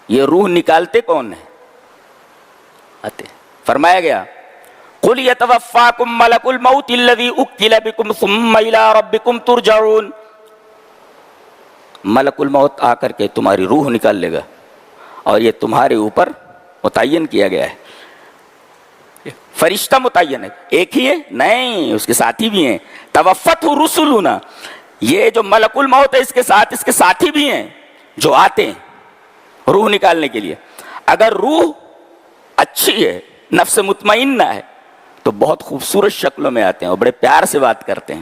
یہ روح نکالتے کون ہیں؟ آتے فرمایا گیا قُلْ يَتَوَفَّاكُمْ مَلَكُ الْمَوْتِ الَّذِي أُكِّلَ بِكُمْ ثُمَّ إِلَىٰ رَبِّكُمْ تُرْجَعُونَ. ملک الموت آ کر کے تمہاری روح نکال لے گا اور یہ تمہارے اوپر متعین کیا گیا ہے. فرشتہ متعین ہے، ایک ہی ہے نہیں، اس کے ساتھی بھی ہیں. توفته رسلنا، یہ جو ملک الموت ہے اس کے ساتھ اس کے ساتھی بھی ہیں جو آتے ہیں روح نکالنے کے لیے. اگر روح اچھی ہے، نفس مطمئنہ ہے، تو بہت خوبصورت شکلوں میں آتے ہیں اور بڑے پیار سے بات کرتے ہیں،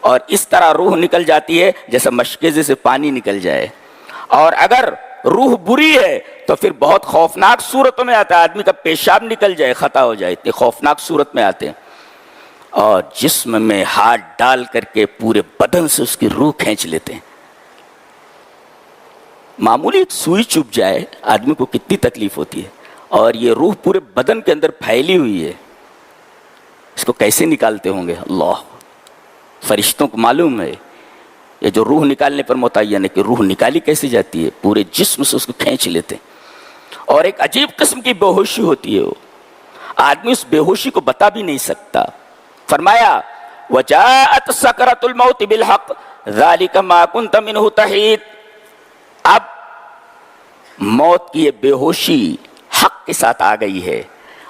اور اس طرح روح نکل جاتی ہے جیسے مشکیزے سے پانی نکل جائے. اور اگر روح بری ہے تو پھر بہت خوفناک صورتوں میں آتا ہے، آدمی کا پیشاب نکل جائے، خطا ہو جائے، اتنی خوفناک صورت میں آتے ہیں. اور جسم میں ہاتھ ڈال کر کے پورے بدن سے اس کی روح کھینچ لیتے ہیں. معمولی ایک سوئی چبھ جائے آدمی کو کتنی تکلیف ہوتی ہے، اور یہ روح پورے بدن کے اندر پھیلی ہوئی ہے. اس کو کیسے نکالتے ہوں گے اللہ؟ فرشتوں کو معلوم ہے یہ جو روح نکالنے پر متعین ہے کہ روح نکالی کیسے جاتی ہے، پورے جسم سے اس کو کھینچ لیتے ہیں. اور ایک عجیب قسم کی بے ہوشی ہوتی ہے، وہ آدمی اس بے ہوشی کو بتا بھی نہیں سکتا. فرمایا وَجَاءَتْ سَكْرَةُ الْمَوْتِ بِالْحَقِّ ذَلِكَ مَا كُنْتَ مِنْهُ تَحِيدُ. اب موت کی یہ بے ہوشی حق کے ساتھ آ گئی ہے،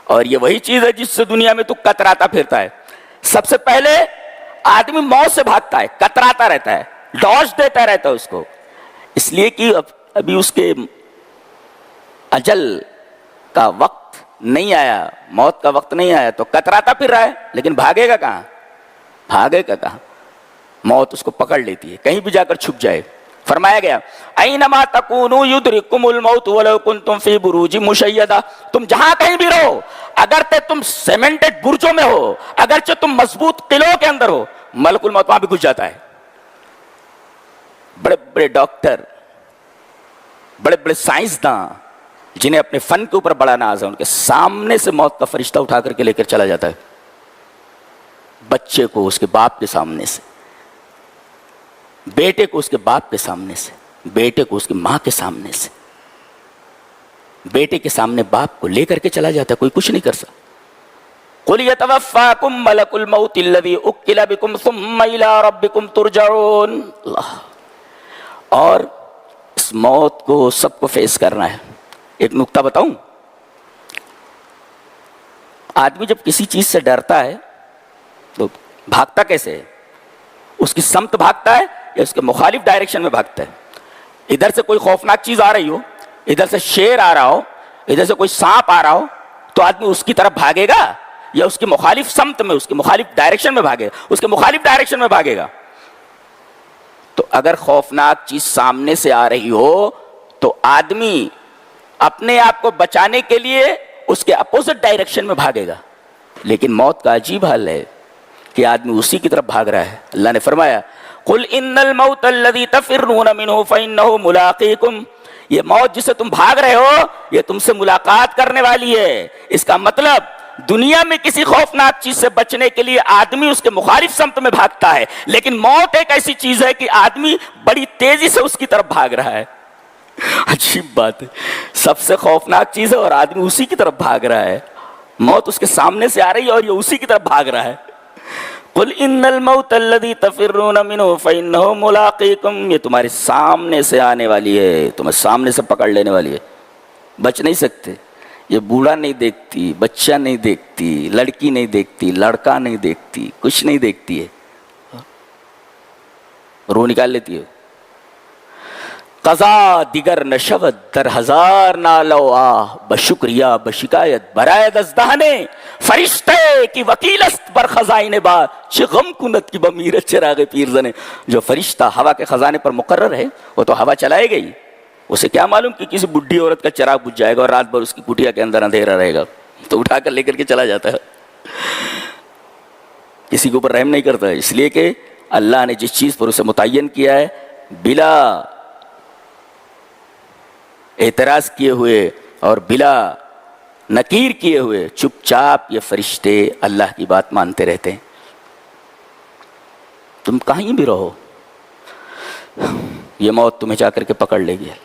اور یہ وہی چیز ہے جس سے دنیا میں تو کتراتا پھرتا ہے. سب سے پہلے آدمی موت سے بھاگتا ہے، کتراتا رہتا ہے، ڈاج دیتا رہتا ہے اس کو، اس لیے کہ ابھی اس کے اجل کا وقت نہیں آیا، موت کا وقت نہیں آیا، تو کتراتا پھر رہا ہے. لیکن بھاگے گا کہاں؟ بھاگے گا کہاں؟ موت اس کو پکڑ لیتی ہے، کہیں بھی جا کر چھپ جائے. فرمایا گیا اینما تکونوا یدرککم الموت ولو کنتم فی بروج مشیدہ. تم جہاں کہیں بھی رہو، اگرچہ تم سیمنٹڈ برجوں میں ہو، اگرچہ تم مضبوط قلعوں کے اندر ہو، ملک الموت وہاں بھی گھس جاتا ہے. بڑے بڑے ڈاکٹر، بڑے بڑے سائنسداں جنہیں اپنے فن کے اوپر بڑا ناز ہے، ان کے سامنے سے موت کا فرشتہ اٹھا کر کے لے کر چلا جاتا ہے. بچے کو اس کے باپ کے سامنے سے، بیٹے کو اس کے باپ کے سامنے سے، بیٹے کو اس کی ماں کے سامنے سے، بیٹے کے سامنے باپ کو لے کر کے چلا جاتا ہے، کوئی کچھ نہیں کر سکتا. قُلْ يَتَوَفَّاكُمْ مَلَكُ الْمَوْتِ الَّذِي أُكِّلَ بِكُمْ ثُمَّ إِلَىٰ رَبِّكُمْ تُرْجَعُونَ. اللہ، اور اس موت کو سب کو فیس کرنا ہے. ایک نکتہ بتاؤں، آدمی جب کسی چیز سے ڈرتا ہے تو بھاگتا کیسے ہے؟ اس کی سمت بھاگتا ہے یا اس کے مخالف ڈائریکشن میں بھاگتا ہے؟ ادھر سے کوئی خوفناک چیز آ رہی ہو، ادھر سے شیر آ رہا ہو، ادھر سے کوئی سانپ آ رہا ہو، تو آدمی اس کی طرف بھاگے گا یا اس کی مخالف سمت میں، اس کی مخالف ڈائریکشن میں بھاگے گا؟ اس کے مخالف ڈائریکشن میں بھاگے گا. تو اگر خوفناک چیز سامنے سے آ رہی ہو تو آدمی اپنے آپ کو بچانے کے لیے اس کے اپوزٹ ڈائریکشن میں بھاگے گا. لیکن موت کا عجیب حال ہے کہ آدمی اسی کی طرف بھاگ رہا ہے. اللہ نے فرمایا قُلْ إِنَّ الْمَوْتَ الَّذِي تَفِرُّونَ مِنْهُ فَإِنَّهُ مُلَاقِيكُمْ. یہ موت جسے تم بھاگ رہے ہو یہ تم سے ملاقات کرنے والی ہے. اس کا مطلب دنیا میں کسی خوفناک چیز سے بچنے کے لیے آدمی اس کے مخالف سمت میں بھاگتا ہے، لیکن موت ایک ایسی چیز ہے کہ آدمی بڑی تیزی سے اس کی طرف بھاگ رہا ہے. عجیب بات ہے، سب سے خوفناک چیز ہے اور آدمی اسی کی طرف بھاگ رہا ہے. موت اس کے سامنے سے آ رہی ہے اور یہ اسی کی طرف بھاگ رہا ہے. قُلْ إِنَّ الْمَوْتَ الَّذِي تَفِرُّونَ مِنْهُ فَإِنَّهُ مُلَاقِيكُمْ. یہ تمہارے سامنے سے آنے والی ہے، تمہیں سامنے سے پکڑ لینے والی ہے، بچ نہیں سکتے. یہ بوڑھا نہیں دیکھتی، بچہ نہیں دیکھتی، لڑکی نہیں دیکھتی، لڑکا نہیں دیکھتی، کچھ نہیں دیکھتی ہے، روح نکال لیتی ہے. قضا دیگر نشود در ہزار نالو آہ، بشکریہ بشکایت برائے دزدہنے فرشتے کی وکیل است بر خزائن بار چھ غم کنت کی بمیرت چراغ پیرزنے. جو فرشتہ ہوا کے خزانے پر مقرر ہے وہ تو ہوا چلائے گئی، اسے کیا معلوم کہ کسی بڈھی عورت کا چراغ بجھ جائے گا اور رات بھر اس کی کٹیا کے اندر اندھیرا رہے گا، تو اٹھا کر لے کر کے چلا جاتا ہے. کسی کے اوپر رحم نہیں کرتا ہے، اس لیے کہ اللہ نے جس چیز پر اسے متعین کیا ہے بلا اعتراض کیے ہوئے اور بلا نکیر کیے ہوئے چپ چاپ یہ فرشتے اللہ کی بات مانتے رہتے ہیں. تم کہیں بھی رہو یہ موت تمہیں جا کر کے پکڑ لے گی.